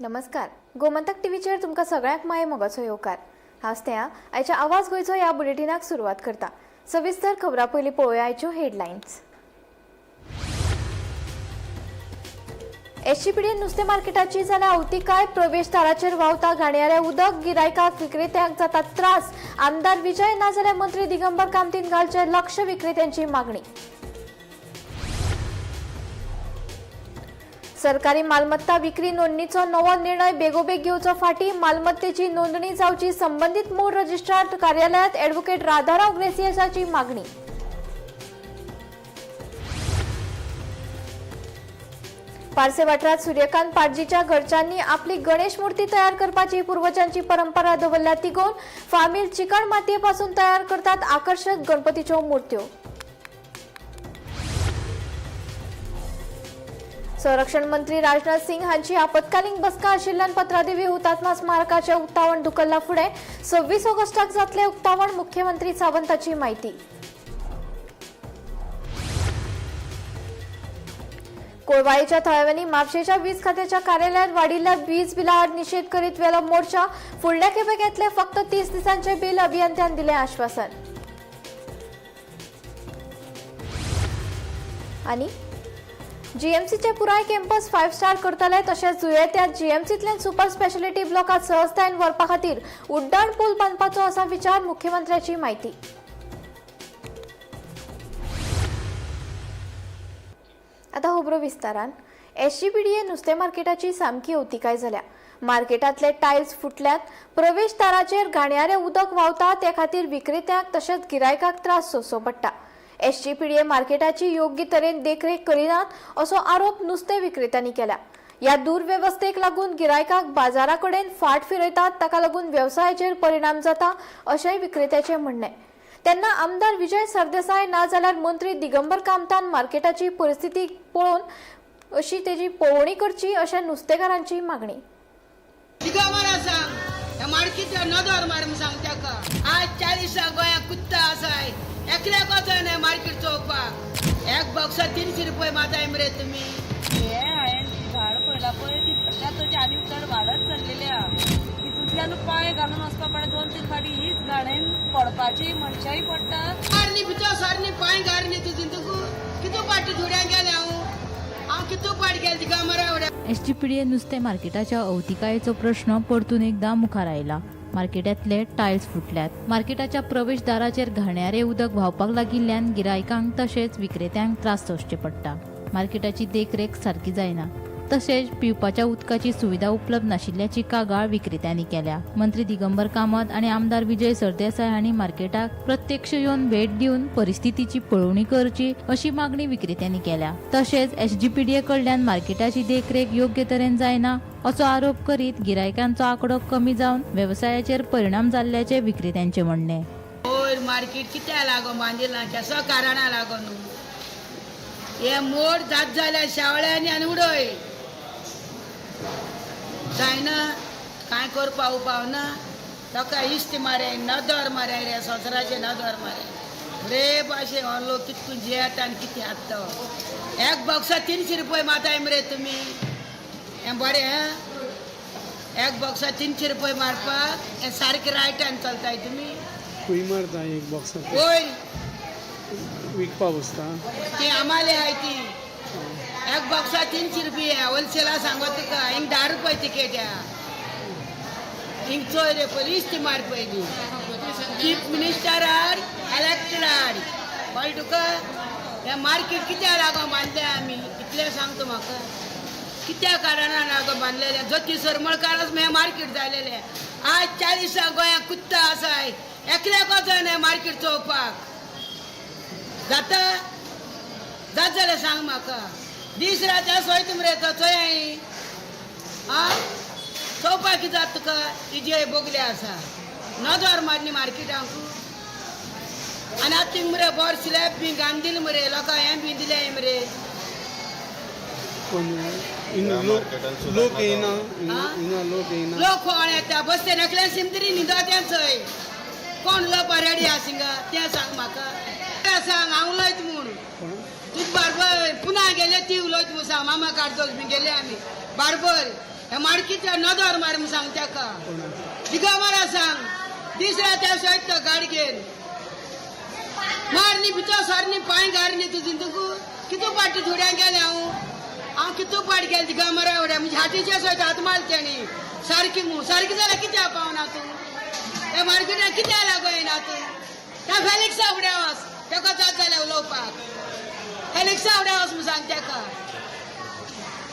नमस्कार. गोमंतक टीव्हीचेर तुमकां सगळ्यांक माये मोगाचो येवकार. हांव त्या आयच्या आवाज गोंयचो ह्या बुलेटिनाक सुरवात करता. सविस्तर खबरां पयलीं पळोवया आयच्यो हेडलायन्स. एसजीपीडीएन नुस्तें मार्केटाची जाल्यार अवतिकाय प्रवेशदाराचेर व्हांवता घाणयारें उदक. गिरायकांक विक्रेत्यांक जाता त्रास. आमदार विजय ना जाल्यार मंत्री दिगंबर कामतीन घालचे लक्ष विक्रेत्यांची मागणी. सरकारी मालमत्ता विक्री नोंदणीचो नवो निर्णय बेगोबेग घेवचो फाटीं. मालमत्तेची नोंदणी जावची. संबंधीत मूळ रजिस्ट्रार कार्यालयात ॲडव्होकेट राधाराव ग्रेसियसाची मागणी. पारसे वाठारात सूर्यकांत पाटजीच्या घरच्यांनी आपली गणेश मूर्ती तयार करपाची पूर्वजांची परंपरा दवरल्या तिगोवन फामील चिकण मातयेपासून तयार करतात आकर्षक गणपतीच्यो मूर्त्यो. संरक्षण मंत्री राजनाथ सिंग हांची आपतकालीन बसका आशिल्ल्यान पत्रादेवी हुतात्मा स्मारकाचे उक्तावण धुकल्ला फुडें. 26 ऑगस्टाक जातले उक्तावण. मुख्यमंत्री सावंताची माहिती. कोळवाळीच्या थळाव्यांनी म्हापशेच्या वीज खात्याच्या कार्यालयात वाडिल्ल्या वीज बिला आड निषेध करीत वेलो मोर्चा. फुडल्या खेपेक येतले फक्त 30 दिसांचे बील. अभियंत्यान दिलें आश्वासन. आनी जीएमसीचे पुराय कॅम्पस 5 स्टार करतले. तशेंच दुयेंत्या जीएमसींतल्यान सुपर स्पेशालिटी ब्लॉकात सहजतायेन व्हरपा खातीर उड्डाण पूल बांदपाचो आसा विचार. मुख्यमंत्र्याची माहिती. आतां खबरो विस्तारान. एसजीपीडीएन नुस्तें मार्केटाची सामकी अवतिकाय जाल्या. मार्केटांतले टायल्स फुटल्यात. प्रवेशदाराचेर घाणयारें उदक व्हांवता ते खातीर विक्रेत्यांक तशेंच गिरायकांक त्रास सोंसचो पडटा. एसजीपीडीए मार्केटाची योग्य तरेन देखरेख करिनात असो आरोप नुस्तें विक्रेत्यांनी केला. ह्या दुर्वेवस्थेक लागून गिरायकांक बाजाराकडेन फाट फिरयतात. ताका लागून वेवसायाचेर परिणाम जाता अशेंय विक्रेत्याचें म्हणणें. तेन्ना आमदार विजय सरदेसाय ना जाल्यार मंत्री दिगंबर कामतान मार्केटाची परिस्थिती पळोवन अशी तेजी पळोवणी करची अशें नुस्तेकारांची मागणी. आज 40 गोंयांत कुत्ता आसाय एकल्याक वचोन मार्केट चोवपाक. एक बॉक्सा 300 रुपये माताय मरे तुमी. हे हांवें झाड पळयला पळय ती सगळ्यात आनी चड वाडत चल्लेली आहा. तितूंतल्यान पांय घालून वचपा पडटा. 2-3 फाटी हीच गाणेन पडपाची मनशाय पडटा. सारनी भितर सारनी पांय गारनी तुजी तुका कितू पाटी धुड्याक गेले हांव कितू पाट गेले तिका मरा. एसजीपीडीए नुस्तें मार्केटाच्या अवतिकायेचो प्रश्न परतून एकदा मुखार आयला. मार्केटांतले टायल्स फुटल्यात. मार्केटाच्या प्रवेशदाराचेर घाणयारें उदक व्हांवपाक लागिल्ल्यान गिरायकांक तशेंच विक्रेत्यांक त्रास सोंसचे पडटा. मार्केटाची देखरेख सारकी जायना. तशेंच पिवपाच्या उदकाची सुविधा उपलब्ध नाशिल्ल्याची कागाळ विक्रेत्यांनी केल्या. मंत्री दिगंबर कामत आनी आमदार विजय सरदेसाय हांणी मार्केटाक प्रत्यक्ष येवन भेट दिवन परिस्थितीची पळोवणी करची अशी मागणी विक्रेत्यांनी केल्या. तशेंच एसजीपीडीए कडल्यान मार्केटाची देखरेख योग्य तरेन जायना असो आरोप करीत गिरायकांचो आंकडो कमी जावन वेवसायाचेर परिणाम जाल्ल्याचे विक्रेत्यांचे म्हणणें. मार्केट कित्या लागून बांदिला केसो कारणा लागून हे मोड जात जाल्यार शावळ्यांनी आनी उडय जायना. कांय करपा उपावना. ताका इश्ट मारे नदर मारे रे सोसराचे नदर मारे रे भाशे हो लोक कितकून जेयता आनी कितें हाडटा. एक बॉक्सा 300 रुपये माताय मरे तुमी. हें बरें एक बॉक्सा 300 रुपये मारपाक हें सारकें रायटान चलताय तुमी. खंय मारता एक बॉक्स ओय विकपा बसता ती आम्हाले हाय ती. एक बॉक्सा 300 रुपये होलसेला सांगो तुका. हिंग 10 रुपये तिकेट हिंग चोय रे पयली इश्ट मार पयली. चीफ मिनिस्टर हाड इलेक्टेड हाड कळ्ळें तुका. हें मार्केट कित्या लागून बांदलें आमी इतलें सांग तूं म्हाका. कित्या कारणान लागून बांदलेलें. जोती सरमळकाराच हें मार्केट जालेलें. आज 40 गोंयांत कुत्ता आसाय एकल्याक वचोन हें मार्केट चोवपाक जाता. जात जाल्यार सांग म्हाका. दीस रात सोयत मरे तो चोय चोवपाक कितें जाता तुका. तिजे बोगले आसा नजर मारली मार्केटांक. आनी आतां थिंग मरे बोर स्लॅब बी घालन दिले मरे लोकां हें बी दिलें मरे. लोक येना लोक कोण येता बसते नकल्या सिमतरी न्हिदो तें चोय. कोण लोक रेडी आसा हिंगा तें सांग म्हाका. सांग हांव उलयत म्हूण तुज बारबर पुन्हा गेले ती उलयत मुसा मामा काडतो गेले आमी बारबर ह्या माडकीच्या नदर मार म्हणून सांग त्याका दिगा मारा सांग दिसरा त्या सहित गाडी घेन मारनी भितर सारनी पाय गारनी तुझी तुकू कितू पाटी थोड्या गेल्या हांव कितू पाट गेले दिगा मारा एवढ्या म्हणजे हातीच्या सहित हात मारच्यानी सारखी जाल्यार कित्याक पावना तूं त्या मार्केटाक कित्याक लागयना तूं त्या फेलिक्सा फुड्या वच तेका जात जाल्यार उलोवपाक फेलिक्सा फुड्या वच म्हणून सांग तेका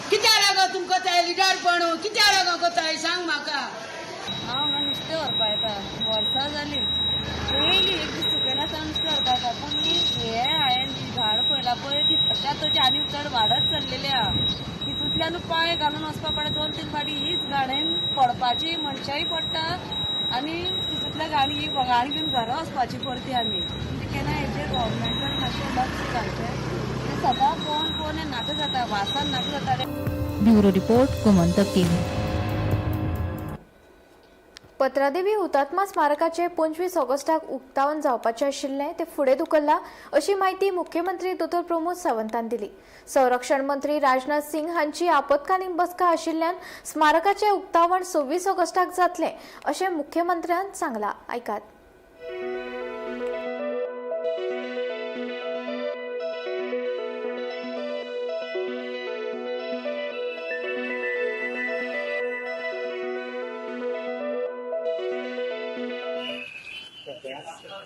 कित्याक लागो तुमकां कोताय लिडरपण कित्याक लागो कोताय सांग म्हाका हांव हांगा नुस्तें व्हरपा येता वर्सां जालीं डेली एक दीस सुकयनासतना नुस्तें व्हरपा येता पूण हे हांवें झाड पळयलां पळय ती तशी आनी चड वाडत चल्लेली आहा तितूंतल्यान पांय घालून वचपा पडटा 2-3 फावटी हीच गाणेन पडपाची मनशाय पडटा आनी तितूंतल्या गाणी घेवन घरा वचपाची परती आमी म्हणजे केन्ना हेचेर गव्हर्मेंटान मातशें लक्ष घालचें तें सदां पळोवन हें नाका जाता वासान नाका जाता रे. Bureau report Gomantak TV. Patradevi हुतात्मा स्मारकाचे 25 ऑगस्टाक उक्तावण जावपाचे आशिल्लें ते फुडें धुकल्ला अशी माहिती मुख्यमंत्री दोतोर प्रमोद सावंतान दिली. संरक्षण मंत्री राजनाथ सिंग हांची आपतकालीन बसका आशिल्ल्यान स्मारकाचे उक्तावण 26 ऑगस्टाक जातलें अशें मुख्यमंत्र्यान सांगलां. आयकात.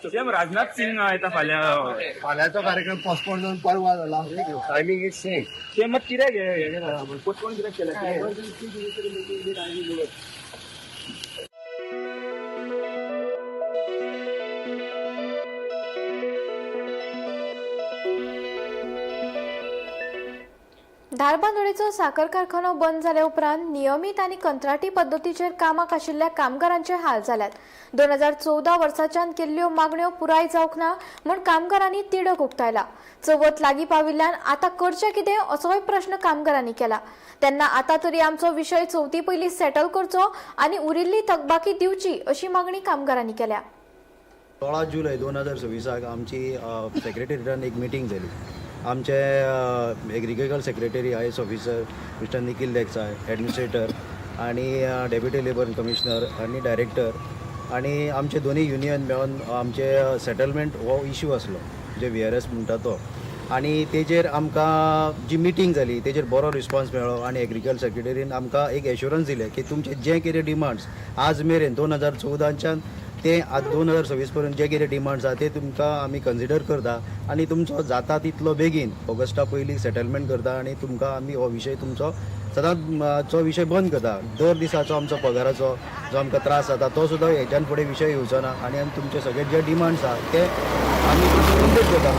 सीएम राजनाथ सिंग येता फाल्यांचो कार्यक्रम पोस्टपोन जावन परवा जाला टायमींग इज सेम ते मग कित्याक पोस्टपोन कित्याक केला धारबांदोडेचो साखर कारखानो बंद जाल्या उपरांत नियमीत आनी कंत्राटी पद्दतीचेर कामाक आशिल्ल्या कामगारांचे हाल जाल्यात. 2014 वर्साच्यान केल्ल्यो मागण्यो पुराय जावंक ना म्हूण कामगारांनी तिडक उक्तायला. चवथ लागीं पाविल्ल्यान आतां करचें कितें असोय प्रश्न कामगारांनी केला. तेन्ना आतां तरी आमचो विशय चवथी पयलीं सेटल करचो आनी उरिल्ली थकबाकी दिवची अशी मागणी कामगारांनी केल्या. 16 जुलय 2026 आमची सेक्रेटरीएटान एक मिटींग जाली. आमचे agriculture secretary IAS officer mister Nikhil देसाय, एडमिनिस्ट्रेटर आणि डेप्युटी लेबर कमिशनर आणि डायरेक्टर आणि आमचे दोन्ही युनियन मेळून आमचे सेटलमेंट हो इश्यू आसलो जे VRS म्हणटा तो आणि तेजेर आमकां जी मिटींग जाली तेजेर बरो रिस्पॉन्स मेळ्ळो आणि एग्रीकल्चर सेक्रेटरीन आमकां एक एश्युरन्स दिलें की तुमचे जे कितें डिमांड्स आज मेरेन 2014च्यान ते आज 2026 पर्यंत जे कितें डिमांड्स आसा ते तुमकां आमी कन्सिडर करता आनी तुमचो जाता तितलो बेगीन ऑगस्टा पयलीं सेटलमेंट करता आनी तुमकां आमी हो विशय तुमचो सदांचो विशय बंद करता. दर दिसाचो आमचो पगाराचो जो आमकां त्रास जाता तो सुद्दां हेच्यान फुडें विशय येवचो ना आनी आमी तुमचे सगळे जे डिमांड्स आसा ते आमी कंप्लीट करता.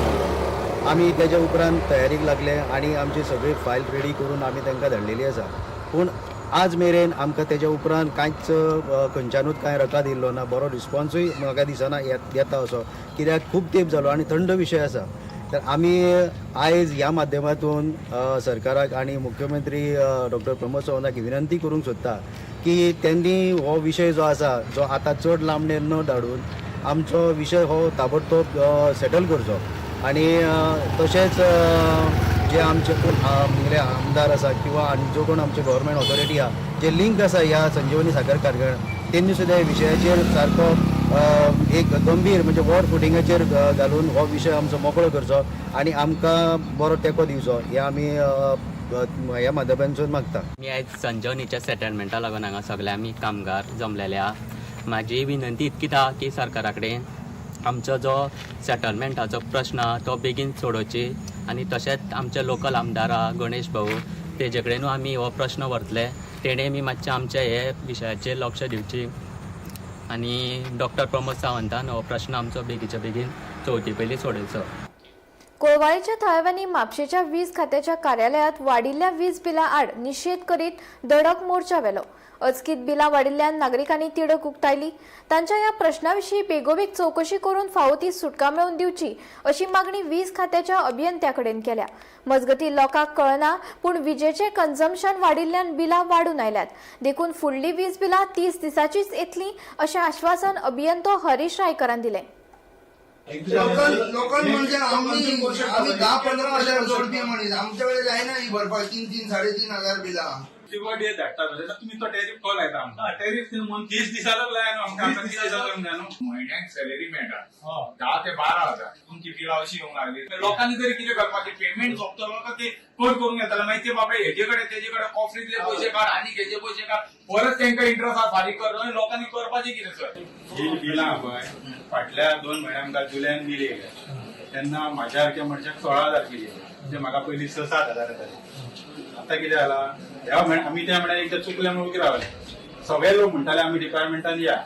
आमी तेज्या उपरांत तयारीक लागले आनी आमची सगळी फायल रेडी करून आमी तांकां धाडलेली आसा. पूण आज मेरेन आमकां तेज्या उपरांत कांयच खंयच्यानूच कांय रकाद येयल्लो ना. बरो रिस्पॉन्सूय म्हाका दिसना येता असो कित्याक खूब तेंप जालो आनी थंड विशय आसा. तर आमी आयज ह्या माध्यमांतून सरकाराक आनी मुख्यमंत्री डॉक्टर प्रमोद सावंताक विनंती करूंक सोदता की त्यांनी हो विशय जो आसा जो आतां चड लांबणेर न धाडून आमचो विशय हो ताबडतोब सेटल करचो आनी तशेंच जे आमचे कोण आमदार आसा किंवा आनी जो कोण आमचे गव्हर्मेंट ऑथॉरिटी आहा जे लिंक आसा ह्या संजीवनी साखर कारखान्यान त्यांनी सुद्दां ह्या विशयाचेर सारको एक गंभीर म्हणजे वॉर फुटिंगाचेर घालून हो विशय आमचो मोकळो करचो आनी आमकां बरो तेंको दिवचो हे आमी ह्या माध्यमांतसून मागता. मी आयज संजीवनीच्या सेटलमेंटा लागून हांगा सगळे आमी कामगार जमलेले आहा. म्हाजी विनंती इतकीच आहा की सरकारा कडेन आमचो जो सेटलमेंटाचो प्रश्न तो बेगीन सोडोवची आनी तशेंच आमचे लोकल आमदार आहा गणेश भाऊ तेजे कडेनूय आमी हो प्रश्न व्हरतले. तेणें बी मातशें आमच्या हे विशयाचेर लक्ष दिवची आनी डॉक्टर प्रमोद सावंतान हो प्रश्न आमचो बेगीच्या बेगीन चवथी पयलीं सोडयचो. कोळवाळेच्या थळाव्यांनी म्हापशेच्या वीज खात्याच्या कार्यालयात वाडिल्ल्या वीज बिला आड निषेध करीत धडक मोर्चा वेलो. अचकीत बिलां वाडिल्ल्यान नागरिकांनी तिडक उक्तायली. तांच्या ह्या प्रश्नाविशीं बेगोबेग चवकशी करून फावो ती सुटका मेळोवन दिवची अशी मागणी वीज खात्याच्या अभियंत्या कडेन केल्या. मजगतीं लोकांक कळना पूण विजेचें कन्झम्पशन वाडिल्ल्यान बिलां वाडून आयल्यात. देखून फुडली वीज बिलां 30 दिसांचीच येतलीं अशें आश्वासन अभियंतो हरीश रायकरान दिलें. लोकल म्हणजे आम्ही 10-15 हजार जोडपी म्हणीत आमच्या कडे जायना ही भरपाक 3-3, 3,500 बिलां 54 डेज धाडटा तेन्ना तुमी तो टॅरिफ को लायता आमकां टॅरिफ ते म्हण 30 दिसाचो लाय न्हू आमकां 30 कितें दिसाचो करूंक जाय न्हू म्हयन्याक सॅलरी मेळटा 10 ते 12,000 तुमची बिलां अशी येवंक लागली लोकांनी तरी कितें करपाचें पेमेंट सोंपतलो काय ते कोण करूंक येतलो मागीर ते बाबा हेजे कडेन तेजे कडेन कॉफरीतले पयशे काड आनी हेजे पयशे काड परत तांकां इंट्रस्ट फारीक कर आनी लोकांनी करपाचें कितें सर ही बिलां पळय फाटल्या 2 म्हयन्यांक आमकां जुलयान बिल येयले तेन्ना म्हाज्या सारक्या मनशाक 16,000 बिल येयले म्हणजे म्हाका पयलीं 6-7,000 येताले आतां कितें जाला ह्या आमी त्या म्हळ्यार एकदां चुकले म्हणून उगी रावले सगळे लोक म्हणटाले आमी डिपार्टमेंटान या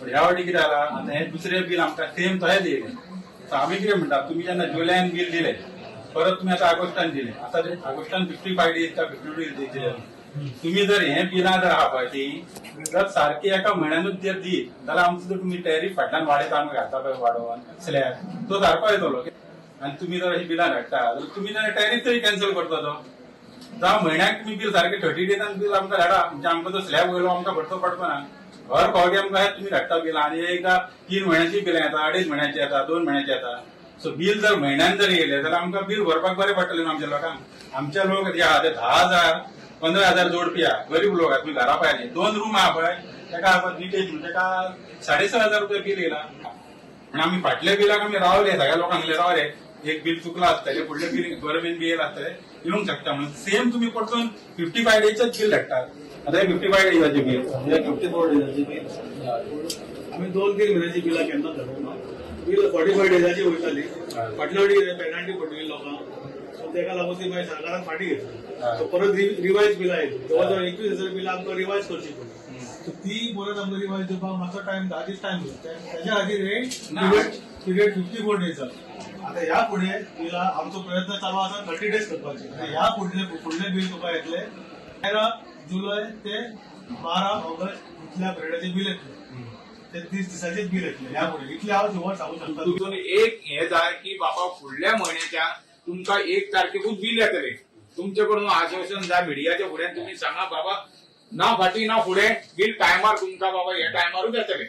पण ह्या वाटी कितें जाला आतां हे दुसरे बिल आमकां सेम तशेंच येयले सो आमी कितें म्हणटा तुमी जेन्ना जुलयान बिल दिले परत तुमी आतां ऑगस्टान दिले आतां ऑगस्टान 55 डेज का 52 डेज दिले तुम्ही जर हे बिलां जर आहा पळय ती जर सारखी एका म्हयन्यानूच जर दी जाल्यार आमचो जर तुमी टॅरिफ फाटल्यान वाडयता आमी घालता पळय वाडोवन स्लॅब तो सारको येतलो आनी तुमी जर ही बिलां धाडटा जाल्यार तुमी जर टॅरिफ तरी कॅन्सल करता तो जावं म्हयन्याक तुमी बिल सारकें 30 डेजान बिल आमकां धाडा म्हणजे आमकां तो स्लॅब वयलो आमकां भरचो पडपाना हर फावटी आमकां हे तुमी धाडटा बिलां आनी एकदां 3 म्हयन्याची बिलां येता 2.5 म्हयन्याची येता 2 म्हयन्याची येता सो बिल जर म्हयन्यान जर येयलें जाल्यार आमकां बिल भरपाक बरें पडटलें न्हू आमच्या लोकांक आमचे लोक जे आहा ते 10,000 15,000 जोडपी आहा गरीब लोक आहा तुमी घरा पाहिजे 2 रूम आहा पळय तेका निटेश म्हणजे तेका 6,500 रुपया बिल येयला आनी आमी फाटल्या बिलाक आमी रावले सगळ्या लोकांक रावले एक बिल चुकला आसतले फुडले बिल गव्हर्मेंट बिल आसतले येवंक शकता म्हणून सेम तुम्ही परतून 55 डेजचेच बिल धाडटात आता 55 डेजाचे बिल 54 डेजाची बिल आमी 2-3 महिन्याची बिलां केन्ना धाडूंक ना बिल 45 डेजाची वयताली फाटल्या वाटी पेनल्टी पडटली लोकांक सो तेका लागून ती मागीर सरकारान फाटी घेतली सो परत रिवायज बिलां येयली जवळ जवळ 21,000 बिलां आमकां रिवायज करची पडली सो ती परत आमकां रिवायज दिवपाक मातसो टायम 10 दीस टायम त्याच्या खातीर पिरियड 54 डेज आता ह्या पुढे बिलां आमचो प्रयत्न चालू आसा 30 डेज करपाचे ह्या फुडले बिल तुका येतले 13 जुलय ते 12 ऑगस्ट इतल्या पिरियडाचे बिल येतले ते 30 दिसाचे बिल येतले ह्या पुढे इतले हांव शेवट सांगू शकता तुमचो एक हे जाय की बाबा फुडल्या म्हयन्याच्या तुमकां 1 तारखेकूच बिल येतले तुमचे कडून आश्वासन जाय मिडियाच्या फुड्यान तुम्ही सांगा बाबा ना फाटी ना फुडें बिल टायमार तुमकां बाबा हे टायमारूच येतले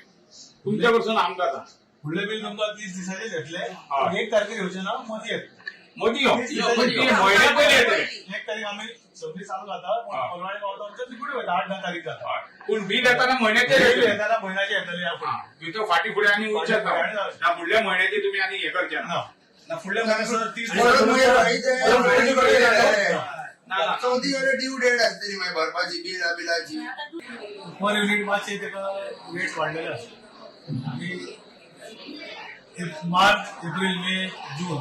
तुमच्या कडसून आमकां सांग फुडले बिल तुमकां 30 दिसाचे घेतले 1 तारखेर येवचे ना मदीं येतले मदीं म्हयन्या पयलीं येतले 1 तारीख आमी सगळी चालू जाता परवाने पावता आमच्या फुडें वयता 8-10 तारीख जाता पूण बिल येताना म्हयन्याचे येताना म्हयन्याचे येतले ह्या फुडें भितर फाटी फुडें आनी उरचेच ना फुडल्या म्हयन्याचे तुमी आनी हे करचे ना फुडल्या म्हयन्यात 30 चवथी ड्यू डेट आसतली मागीर भरपाची बिलाची पर युनिट मातशे तेका रेट वाडलेले आसता आनी मार्च एप्रील मे जून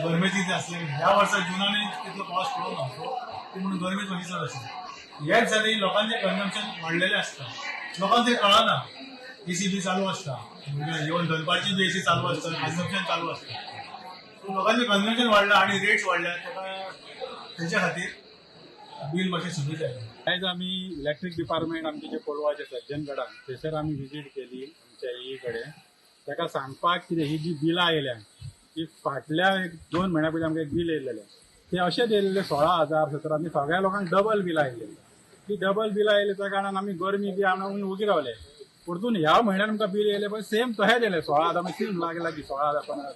गरमेची ती आसली ह्या वर्सा जुनानूय तितलो पावस पडूंक ना सो ती म्हणून गरमी थोडी चड आसली हेच जाली लोकांचें कन्जम्पशन वाडलेलें आसता लोकांक तें कळना एसी बी चालू आसता इवन दनपारची बी एसी चालू आसता कन्जम्पशन चालू आसता सो लोकांचें कन्जम्पशन वाडलां आनी रेट्स वाडल्या तेच्या खातीर बिल मातशें सुबीत जालें आयज आमी इलेक्ट्रीक डिपार्टमेंट आमचे जे कोलवाचे सज्जनगडान थंयसर आमी विजीट केली आमच्या ई कडेन ताका सांगपाक कितें ही जी बिलां आयल्या ती फाटल्या 2 म्हयन्या पयलीं आमकां एक बिल येयलेलें ते अशेंच येयलेले 16,000 17 आनी सगळ्या लोकांक डबल बिलां आयलेली ती डबल बिलां येयले त्या कारणान आमी गरमी बी आमी उगी रावले परतून ह्या म्हयन्यान आमकां बिल येयलें पळय सेम तशेंच येयलें 16,000 मागीर सेम लागीं 16,000 15,000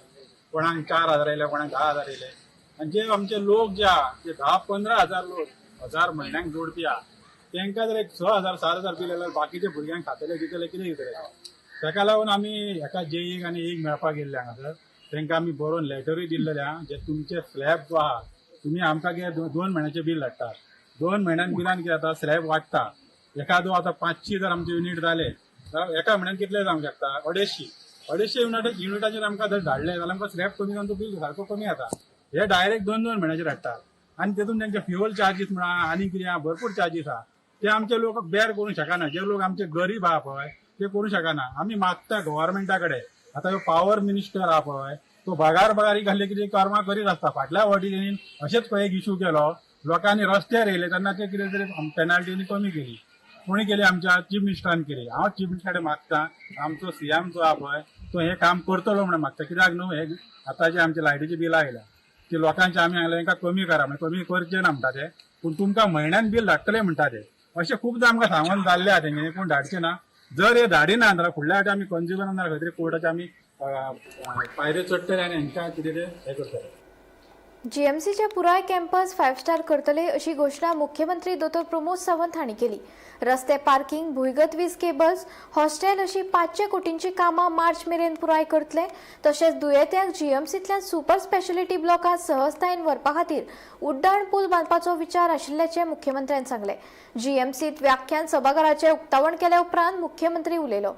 कोणाक 4,000 येयले कोणाक 10,000 येयले आनी जे आमचे लोक जे आहा ते 10-15,000 लोक 1000 म्हयन्याक जोडपी आहा तांकां जर एक 6,000 7,000 बिल येल्यार बाकीचे भुरग्यांक खातले दितले कितें दितले ताका लागून आमी एका जेईक आनी एक मेळपाक गेल्ले हांगासर तांकां आमी बरोवन लेटरूय दिल्लेले आहा जे तुमचे स्लॅब जो आहा तुमी आमकां कितें 2 म्हयन्याचे बिल धाडटा 2 म्हयन्यान बिलान कितें जाता स्लॅब वाडटा एखादो आतां 500 जर आमचे युनीट जाले जाल्यार एका म्हयन्यान कितले जावंक शकता 250 युनिटाचेर आमकां जर धाडले जाल्यार आमकां स्लॅब कमी जावन तो बिल सारको कमी जाता हे डायरेक्ट 2-2 म्हयन्याचेर हाडटा आनी तेतून तांचे फ्युअल चार्जीस म्हणा आनी कितें आहा भरपूर चार्जीस आहा ते आमचे लोक बेर करूंक शकना जे लोक आमचे गरीब आहा पळय ते करूंक शकना आमी मागता गव्हर्मेंटा कडेन आतां पॉवर मिनिस्टर आहा पळय तो पगारी घाल्ले कितें कर्मां करीत आसता फाटल्या फावटी तेणी अशेंच पळय एक इशू केलो लोकांनी रस्त्यार येयले तेन्ना ते कितें तरी पेनल्टी कमी केली कोणी केली आमच्या चीफ मिनिस्टरान केली हांव चीफ मिनिस्टरा कडेन मागता आमचो सीएम जो आहा पळय तो हे काम करतलो म्हणून मागता कित्याक न्हू हे आतां जे आमचे लायटीची बिलां आयल्या ती लोकांचे आमी हांगले तांकां कमी करा म्हणजे कमी करचे ना म्हणटा ते पूण तुमकां म्हयन्यान बिल धाडटले म्हणटा ते अशें खूबदां आमकां सांगून जाल्ले आहा तेंगेनी पूण धाडचे ना जर हे धाडिना जाल्यार फुडल्या फावटी आमी कंज्युमरांक खंय तरी कोर्टाचे आमी पायऱ्यो चडटले आनी हांकां कितें ते हे करतले जीएमसीचे पुराय कॅम्पस 5 स्टार करतले अशी घोषणा मुख्यमंत्री डॉ. प्रमोद सावंत हांणी केली. रस्ते, पार्किंग, भुंयगत वीज केबल्स, हॉस्टेल अशी 500 कोटींची कामां मार्च मेरेन पुराय करतले. तशेंच दुयेंत्यांक जीएमसींतल्यान सुपर स्पेशालिटी ब्लॉकात सहजतायेन व्हरपा खातीर उड्डाण पूल बांदपाचो विचार आशिल्ल्याचें मुख्यमंत्र्यान सांगलें. जीएमसींत व्याख्यान सभाघराचें उक्तावण केल्या उपरांत मुख्यमंत्री उलयलो.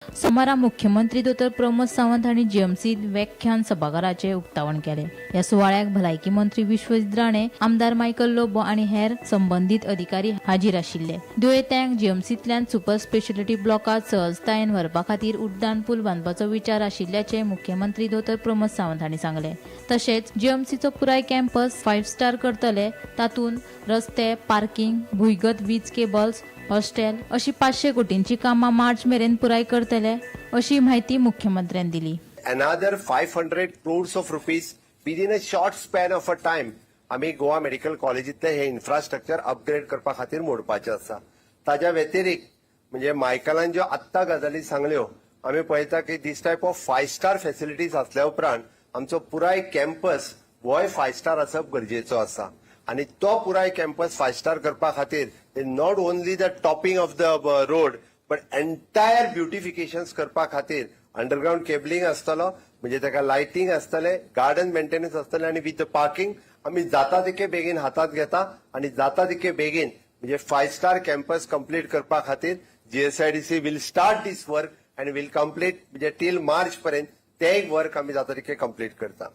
सोमारा मुख्यमंत्री डॉ. प्रमोद सावंत हांणी जीएमसीत व्याख्यान सभाघराचें उक्तावण केलें. ह्या सुवाळ्याक भलायकी मंत्री विश्वजीत राणे, आमदार मायकल लोबो आनी हेर संबंधीत अधिकारी हाजीर आशिल्ले. दुयेंत्यांक जीएमसींतल्यान सुपर स्पेशालिटी ब्लॉकात सहजतायेन व्हरपा खातीर उड्डाण पूल बांदपाचो विचार आशिल्ल्याचें मुख्यमंत्री डॉ. प्रमोद सावंत हांणी सांगलें. तशेंच जीएमसीचो पुराय कॅम्पस 5 स्टार करतले. तातूंत रस्ते, पार्किंग, भुंयगत वीज केबल्स, हॉस्टेल अशी 500 कोटींची कामां मार्च मेरेन पुराय करतले अशी माहिती मुख्यमंत्र्यांनी दिली. Another 500 crores of rupees within a short span of a time आम्ही गोवा मेडिकल कॉलेजीतले हे इन्फ्रास्ट्रक्चर अपग्रेड करपा खातीर मोडपाचे आसा. ताज्या व्यतिरिक्त म्हणजे मायकलान ज्यो आत्ता गजाली सांगल्यो आम्ही पळयता की दिस टायप ऑफ 5 स्टार फॅसिलिटीज आसल्या उपरांत आमचो पुराय कॅम्पस होय 5 स्टार आसप गरजेचो आसा. आणि तो पुराय कॅम्पस 5 स्टार करपा खातीर not only the topping of the road but entire beautifications करपा खातीर अंडरग्राउंड केबलिंग आसतलो, म्हणजे ताका लायटिंग आसतले, गार्डन मेंटेनन्स आसतले आणि विथ द पार्किंग आम्ही जाता तितके बेगीन हातात घेता आणि जाता तितके बेगीन म्हणजे 5 स्टार कॅम्पस कंप्लीट करपा खातीर GSIDC will start this work and will complete म्हणजे टिल मार्च पर्यंत ते एक वर्क आम्ही जाता तितके कंप्लीट करता.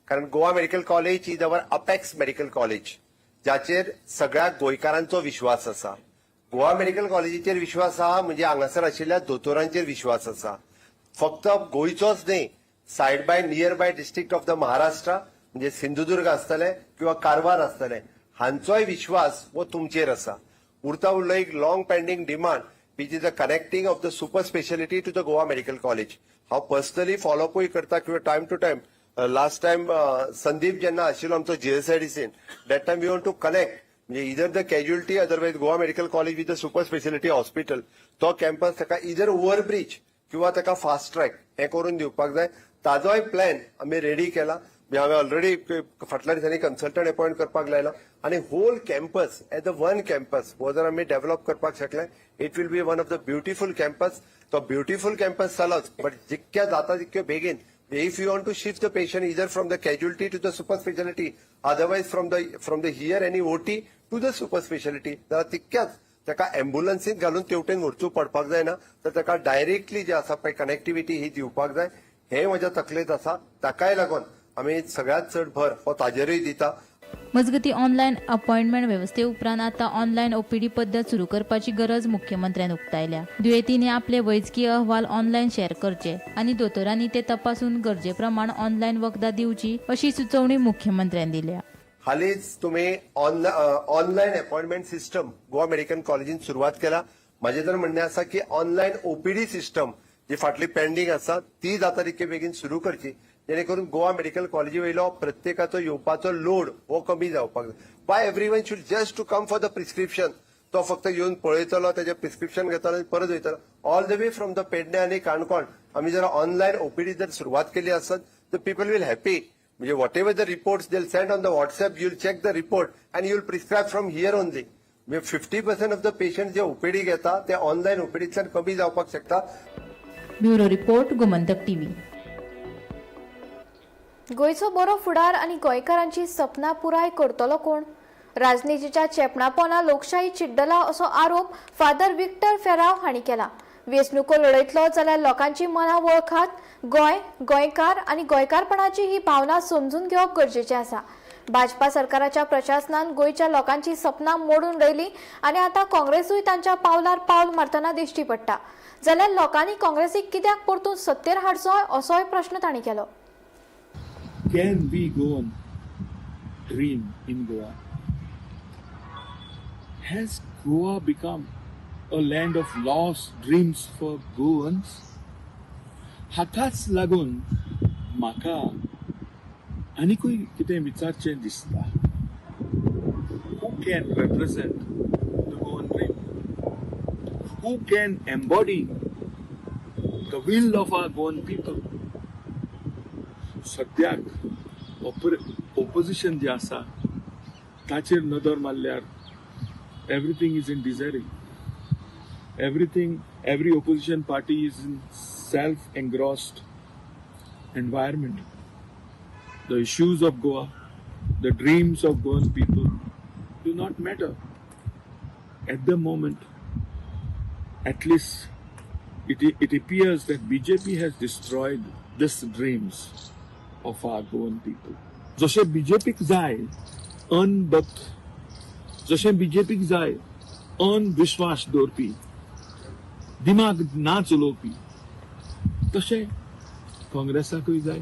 कारण Goa medical college is our apex medical college जाचेर सगळ्या गोंयकारांचो विश्वास आसा. गोवा मेडिकल कॉलेजीचेर विश्वास आहा म्हणजे हांगासर आशिल्ल्या दोतोरांचेर विश्वास आसा. फक्त गोंयचोच न्ही, side by near by district of the Maharashtra म्हणजे सिंधुदुर्ग आसतले किंवा कारवार आसतले हांचोय विश्वास हो तुमचेर आसा. उरता उरलो एक long pending demand which is the connecting of the super speciality to the Goa medical college. हांव पर्सनली फॉलोअपूय करता किंवा time to time last time Sandeep जेन्ना आशिल्लो आमचो जीएसआयडीसीन that time we want to connect म्हणजे इधर the casualty otherwise Goa medical college with the super speciality hospital तो कॅम्पस ताका इधर ओव्हरब्रिज किंवा ताका फास्ट ट्रॅक हे करून दिवपाक जाय. ताजोय प्लॅन आम्ही रेडी केला. हांवें ऑलरेडी फाटल्या दिसांनी कन्सल्टंट अपॉइंट करपाक लायला आणि whole campus as a one campus हो जर आम्ही डेव्हलप करपाक शकले it will be one of the beautiful campus. तो ब्युटिफूल कॅम्पस जालोच बट जितक्या जाता तितक्यो बेगीन if you want to shift the patient either from the casualty to the super specialty, otherwise from the here any OT to the super specialty, तर तितक्याच ताका एम्ब्युलन्सीत घालून तेवटेन व्हरचो पडपाक जायना तर ताका डायरेक्टली जे आसा पळय कनेक्टिव्हिटी ही दिवपाक जाय. हे म्हज्या तकलेंत आसा. ताकाय लागून आमी सगळ्यात चड भर हो ताजेरूय दिता. मजगती ऑनलायन अपॉइंटमेंट व्यवस्थे उपरांत आता ऑनलायन ओपीडी पद्दत सुरू करपाची गरज मुख्यमंत्र्यान उक्तायल्या. दुयेंतींनी आपले वैजकीय अहवाल ऑनलायन शेअर करचे आणि दोतोरांनी ते तपासून गरजे प्रमाण ऑनलायन वखदां दिवची अशी सुचोवणी मुख्यमंत्र्यान दिल्या. हालीच तुम्ही online appointment system Goa medical कॉलेजीन सुरुवात केला. माझे तर म्हणणे आसा की ऑनलाईन ओपीडी सिस्टम जी फाटली पेंडिंग आसा ती जाता तितके बेगीन सुरू करची जेणे करून गोवा मेडिकल कॉलेजी वयलो प्रत्येकाचो येवपाचो लोड हो कमी जावपाक जाय. Why everyone should just to come for the prescription. तो फक्त येवन पळयतलो तेजे प्रिस्क्रिप्शन घेतलो आणि परत वयतलो. All the way from the Pernem आनी काणकोण आम्ही जर ऑनलाईन ओपीडी जर सुरुवात केली आसत द पीपल विल हॅपी. म्हणजे whatever the reports they send on the WhatsApp you will check the report and you will prescribe from here only. म्हणजे 50% of the patient जे ओपीडी घेता ते online ओपीडीतल्यान कमी जावपाक शकता. Bureau report Gomantak TV. गोंयचो बरो फुडार आनी गोंयकारांची सपनां पुराय करतलो कोण? राजनितीच्या चेपणापोना लोकशाही चिड्डला असो आरोप फादर विक्टर फेराव हांणी केला. वेंचणुको लढयतलो जाल्यार लोकांची मनां वळखात गोंय, गोंयकार आनी गोंयकारपणाची ही भावना समजून घेवप गरजेचें आसा. भाजपा सरकाराच्या प्रशासनान गोंयच्या लोकांची सपनां मोडून रयली आनी आतां काँग्रेसूय तांच्या पावलार पावल मारतना दिश्टी पडटा. जाल्यार लोकांनी काँग्रेसीक कित्याक परतून सत्तेर हाडचो असोय प्रश्न तांणी केलो. Can we go on dream in Goa? Has Goa become a land of lost dreams for Goans? हाकाच लागून म्हाका आनीकूय कितें विचारचें दिसता. can represent the Goan dream? Who can embody the will of our Goan people? सद्याक opposition जे आसा ताचेर नदर मारल्यार everything is in disarray. Every opposition party is in self-engrossed environment. The issues of Goa, the dreams of Goan people do not matter. At the moment, at least it appears that BJP has destroyed these dreams of our Goan people. जशे BJPक जाय अनभक्त, जशे BJPक जाय अनविश्वास दवरपी, दिमाग ना चलोवपी, तशे काँग्रेसाकूय जाय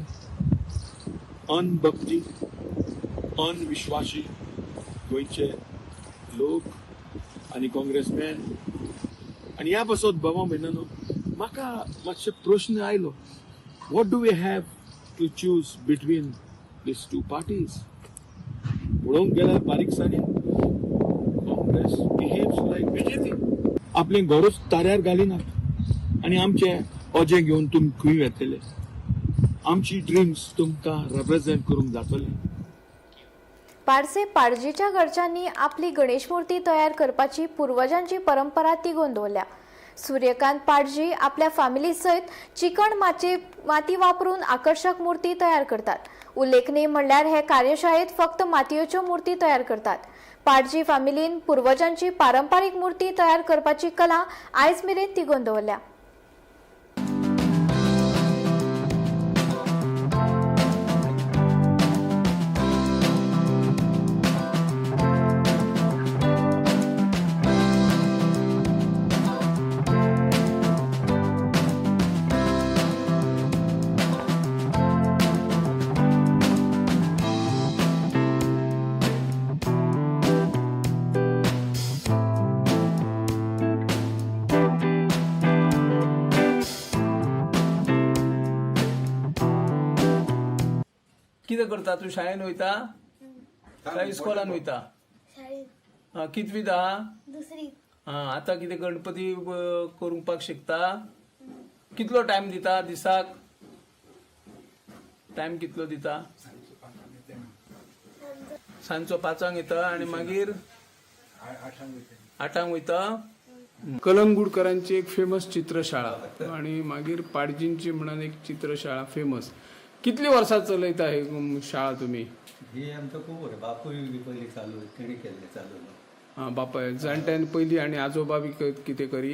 अनभक्ती, अनविश्वासी गोंयचे लोक आनी काँग्रेसमॅन. आनी ह्या पासत बाबा म्हणना न्हू म्हाका मातशे प्रश्न आयलो, what do we have to choose between these two parties? पळोवंक गेल्यार बारीकसाणेन काँग्रेस बिहेव्स लायक बीजेपी. आपले घरूच ताऱ्यार घालिनात आनी आमचे ओजे घेवन तुमी खंय वेतले. आमची ड्रिम्स तुमकां रिप्रेझेंट करूंक जातले. पाडसे पाडजीच्या घरच्यांनी आपली गणेश मूर्ती तयार करपाची पूर्वजांची परंपरा तिगोवन दवरल्या. सूर्यकांत पाडजी आपल्या फॅमिली सयत चिकण माती वापरून आकर्षक मूर्ती तयार करतात. उल्लेखनीय म्हणल्यार हे कार्यशाळेत फक्त मातयेच्यो मूर्ती तयार करतात. पाडजी फॅमिलीन पूर्वजांची पारंपारीक मूर्ती तयार करपाची कला आयज मेरेन तिगोवन दवरल्या. कितें करता तूं? शाळेन वयता काय इस्कॉलान वयता? कितवीत आहा? दुसरी. आतां कितें गणपती करपाक शिकता? कितलो टायम दिता दिसाक? टायम कितलो दिता? सांजचो 5 येता आनी मागीर 8 वयता. कलंगूटकरांची एक फेमस चित्रशाळा आणि मागीर पाडजींची म्हणून एक चित्रशाळा फेमस. कितली वर्सां चलयता ही शाळा तुमी? ही आमचं खूप बरं. बापूय बी पयलीं चालू तेणी केल्लें चालू. बापाय जाणट्यान पयलीं आनी आजोबा बी कितें करी?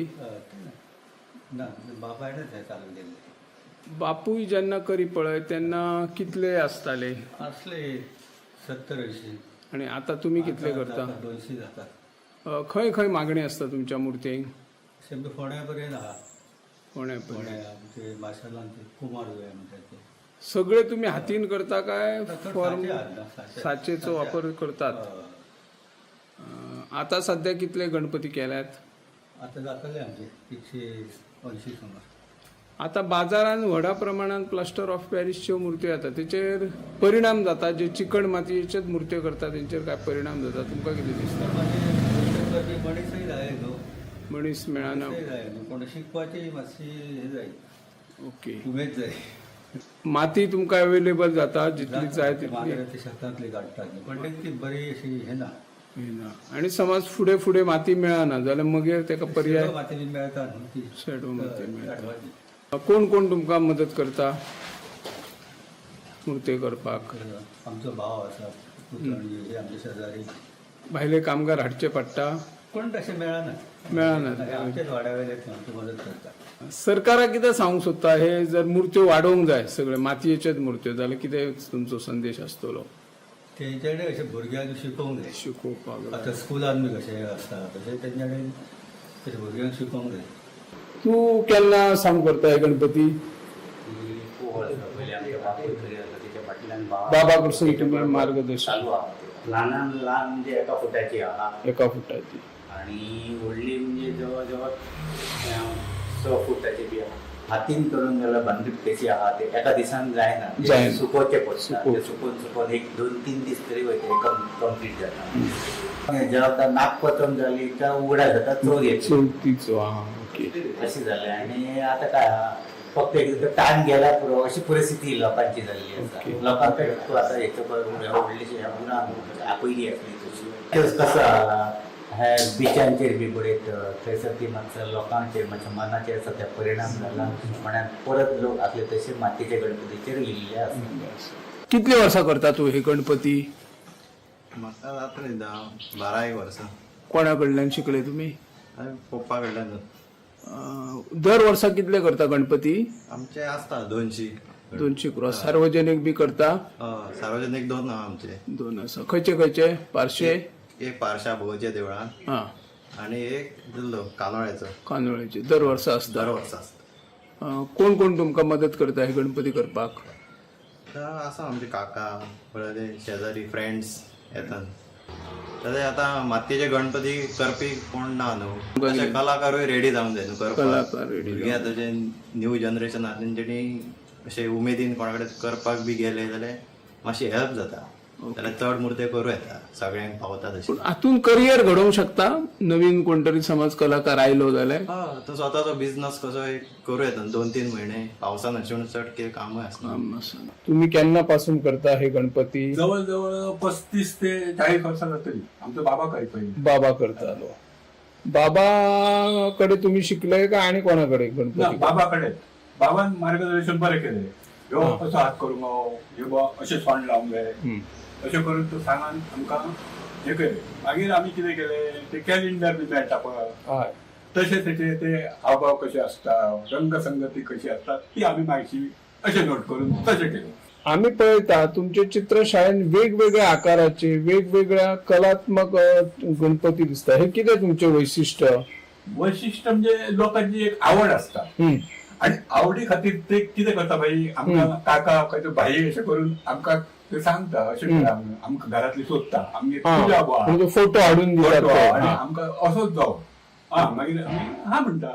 ना बापायनच हें चालू केल्लें. बापूय जेन्ना करी पळय तेन्ना कितले आसताले? असले 70-80. आणि आता तुमी कितले करता? 200 जातात. खंय खंय मागणी आसता तुमच्या मूर्तेक? शेंबे फोण्या पर्यंत आहा. फोण्या आमचे माशेलांचे कुमार म्हणटात ते सगळे तुम्ही हातीन करता काय फॉर्म साचेचो वापर करतात? आता सध्या कितले गणपती केल्यात? आता जातले आमचे 180 सुमार. आता बाजारात व्हडा प्रमाणात प्लास्टर ऑफ पॅरिसच्यो मूर्ती येतात, तेचेर परिणाम जाता? जे चिकण मातयेच्योच मूर्त्यो करतात तेंचेर काय परिणाम जाता? तुमकां कितें दिसता? मणीसय जाय न्हू. मनीस मेळना. पूण शिकपाची मातशी हे जाय. ओके. उमेद जाय. माती तुमकां अवेलेबल जाता जितली जाय तितली? शेतांतली काडटात पण ती बरी अशी हे ना. आणि समज फुडें फुडें माती मेळना जाल्यार मागीर तेका पर्याय? माती बी मेळटा न्हू. शेडो माती मेळटा. कोण कोण तुमकां मदत करता मूर्ती करपाक? आमचो भाव आसा, पुतणी, आमचे शेजारी. भायले कामगार हाडचे पडटा? कोण तशें मेळना. आमचेच वाड्या वयले आमची मदत करता. सरकाराक कितें सांगूंक सोदता? हे जर मूर्त्यो वाडोवंक जाय सगळे मातयेच्योच मूर्त्यो जाल्यार कितें तुमचो संदेश आसतलो? तेंच्यानी अशें भुरग्यांक शिकोवंक जाय. शिकोवपाक आतां स्कुलान बी कशें आसता तशें तेंच्यानी तशें भुरग्यांक शिकोवंक जाय. तूं केन्ना सांग करता हे गणपती? बाबा कडसून तुमी मार्गदर्शन? ल्हानान ल्हान म्हणजे 1 फुटाची आहा. 1 फुटाची. आणि व्हडली म्हणजे जवळ जवळ 6 फुटाची बी आहा. हातीन करून जाल्यार बांदूक कशी आहा ते एका दिसान जायना जायना. सुकोवचे पडटा ते सुकोवन एक 2-3 दीस तरी वयता कंप्लीट जाता जेवता नागपचन जाली का उगडा जाता चवथ येता चवथीचो ओके अशें जालें आनी आतां काय आहा फक्त एक टायम गेला पुरो अशी परिस्थिती लोकांची जाल्ली आसा लोकांक आतां हेचो व्हडलेशें उन्हां पयलीं आसली तशी कसो आहा हे बिचांचेर बी बरयत थंयसर ती मातसो लोकांचेर मातशें मनाचेर आसा ते परिणाम जाला म्हणान परत लोक आपले तशे मातयेचे गणपतीचेर येयल्ले आसा. कितली वर्सां करता तूं हे गणपती? म्हाका जातली 12 वर्सां. कोणा कडल्यान शिकले तुमी? पप्पा कडल्यान. दर वर्सा कितले करता गणपती? आमचे आसता 200 क्रॉस. सार्वजनीक बी करता? सार्वजनीक 2 आमचे. 2 आसा. खंयचे पार्शे? एक पार्शा भोवच्या देवळान आनी एक दिल्लो कानोळ्याचे. दर वर्सा आसता? कोण कोण तुमकां मदत करता हे गणपती करपाक? आसा आमचे काका शेजारी फ्रेंड्स येतात. तशें आतां मातयेचे गणपती करपी कोण ना न्हू तशे कलाकारूय रेडी जावंक जाय न्हू करपाक. भुरगे आतांचे न्यू जनरेशन आहा तेंच्यांनी अशे उमेदीन कोणा कडेन करपाक बी गेले जाल्यार मातशी हेल्प जाता. जाल्यार चड मुर्ते करूं येता सगळ्यांक पावता तशें. हातून करियर घडोवंक शकता नवीन कोण तरी समज कलाकार आयलो जाल्यार? तो स्वताचो बिझनस कसो करूं येता 2-3 म्हयने पावसान अशें चड कितें कामूय आसना. तुम्ही केन्ना पासून करता हे गणपती? जवळ जवळ 35 ते 40 वर्सां जातली. आमचो बाबा करता. बाबा करतालो. बाबा कडे तुम्ही शिकले का आणि कोणाकडे गणपती? बाबा कडेन. बाबान मार्गदर्शन बरें केलें. ह्यो असो हात करूंक ह्यो अशें सोंड लावंक जाय अशें करून तो सांगान आमकां हें केलें. मागीर आमी कितें केलें ते कॅलेंडर बी मेळटा पळय तशें तेचे ते हावभाव कशे आसता रंगसंगती कशी आसता ती आमी माहिती अशें नोट करून तशें केलें. आम्ही पळयता तुमचे चित्रशाळेन वेगवेगळ्या आकाराचे वेगवेगळ्या कलात्मक गणपती दिसता. हे कितें तुमचे वैशिष्ट्य? वैशिष्ट्य म्हणजे लोकांची एक आवड आसता आणि आवडी खातीर ते कितें करता भाई आमकां काका खंयचो भाई अशें करून आमकां ते सांगता अशें करा म्हणून आमकां घरांतली सोदता आमगे तुज्या म्हणजे फोटो हाडून दितात आनी आमकां असोच जावं मागीर आमी हा म्हणटा.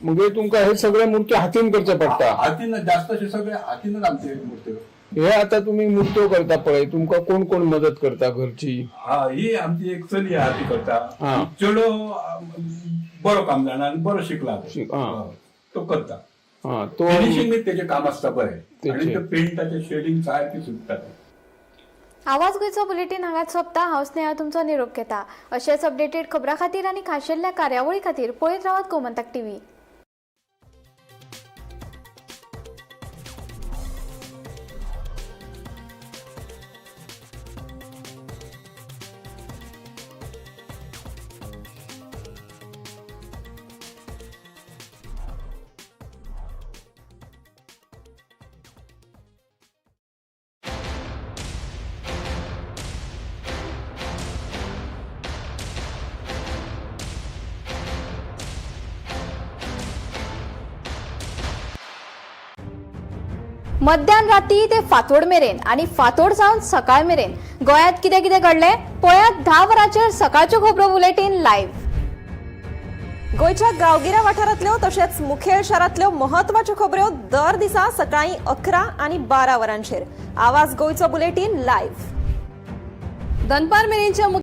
म्हणजे तुमकां हे सगळे मुर्त्यो हातीन करचे पडटा? हातीन जास्त अशे सगळे हातीनच आमचे मुर्त्यो. हे आता तुम्ही मुर्त्यो करता पळय तुमकां कोण कोण मदत करता घरची? ही आमची एक चली आहा ती करता. चेडो बरो काम जाणा आनी बरो शिकला तो करता. फिनिशिंग तेजे काम आसता बरें आनी ते पेंटाचे शेडिंग सारकी सुटता. आवाज गोंयचो बुलेटीन हांगाच सोंपता. हांव स्नेहा तुमचो निरोप घेता. अशेच अपडेटेड खबरां खातीर आनी खाशेल्ल्या कार्यावळी खातीर पळयत रावात गोमंतक टीव्ही. मध्यान राती ते फातोड मेरेन आणि फातोड सावन सकाळ मेरेन गोंयांत कितें कितें घडलें पळयात 10 वरांचेर सकाळच्यो खबरो बुलेटीन लायव्ह. गोंयच्या गांवगिऱ्या वाठारांतल्यो तशेंच मुखेल शारांतल्यो महत्वाच्यो खबरो दर दिसा सकाळीं 11 आनी 12 वरांचेर. आवाज गोंयचो बुलेटीन लायव्ह. दनपार मेरेनच्या